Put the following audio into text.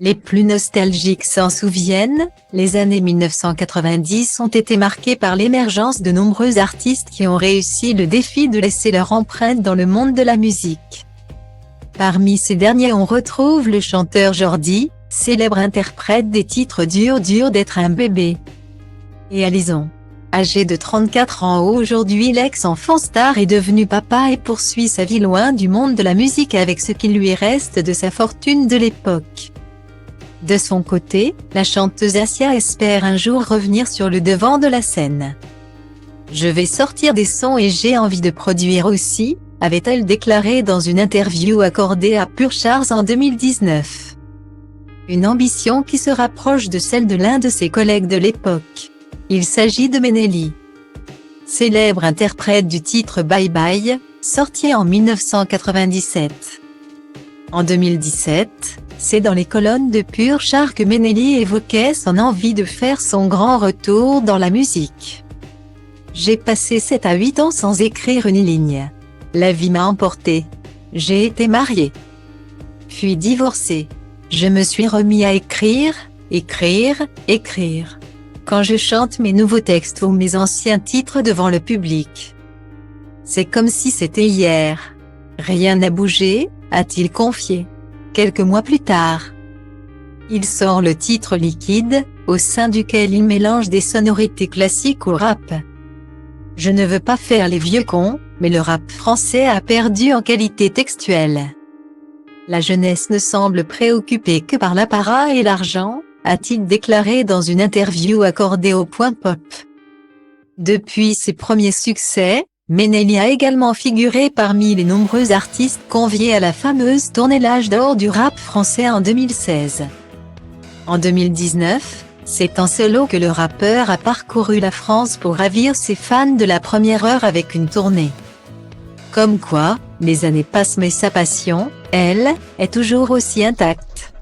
Les plus nostalgiques s'en souviennent, les années 1990 ont été marquées par l'émergence de nombreux artistes qui ont réussi le défi de laisser leur empreinte dans le monde de la musique. Parmi ces derniers on retrouve le chanteur Jordi, célèbre interprète des titres Dur dur d'être un bébé. Et Alizon. Âgé de 34 ans aujourd'hui, l'ex-enfant star est devenu papa et poursuit sa vie loin du monde de la musique avec ce qui lui reste de sa fortune de l'époque. De son côté, la chanteuse Assia espère un jour revenir sur le devant de la scène. « Je vais sortir des sons et j'ai envie de produire aussi », avait-elle déclaré dans une interview accordée à Pure Charts en 2019. Une ambition qui se rapproche de celle de l'un de ses collègues de l'époque. Il s'agit de Ménélie. Célèbre interprète du titre Bye Bye, sorti en 1997. En 2017, c'est dans les colonnes de Pure Charts que Ménélie évoquait son envie de faire son grand retour dans la musique. « J'ai passé 7 à 8 ans sans écrire une ligne. La vie m'a emporté. J'ai été mariée. Puis divorcée. Je me suis remis à écrire, écrire. Quand je chante mes nouveaux textes ou mes anciens titres devant le public. C'est comme si c'était hier. Rien n'a bougé, a-t-il confié. Quelques mois plus tard, il sort le titre Liquide, au sein duquel il mélange des sonorités classiques au rap. Je ne veux pas faire les vieux cons, mais le rap français a perdu en qualité textuelle. La jeunesse ne semble préoccupée que par l'apparat et l'argent, a-t-il déclaré dans une interview accordée au Point Pop. Depuis ses premiers succès, Ménélie a également figuré parmi les nombreux artistes conviés à la fameuse tournée L'Âge d'Or du rap français en 2016. En 2019, c'est en solo que le rappeur a parcouru la France pour ravir ses fans de la première heure avec une tournée. Comme quoi, les années passent mais sa passion, elle, est toujours aussi intacte.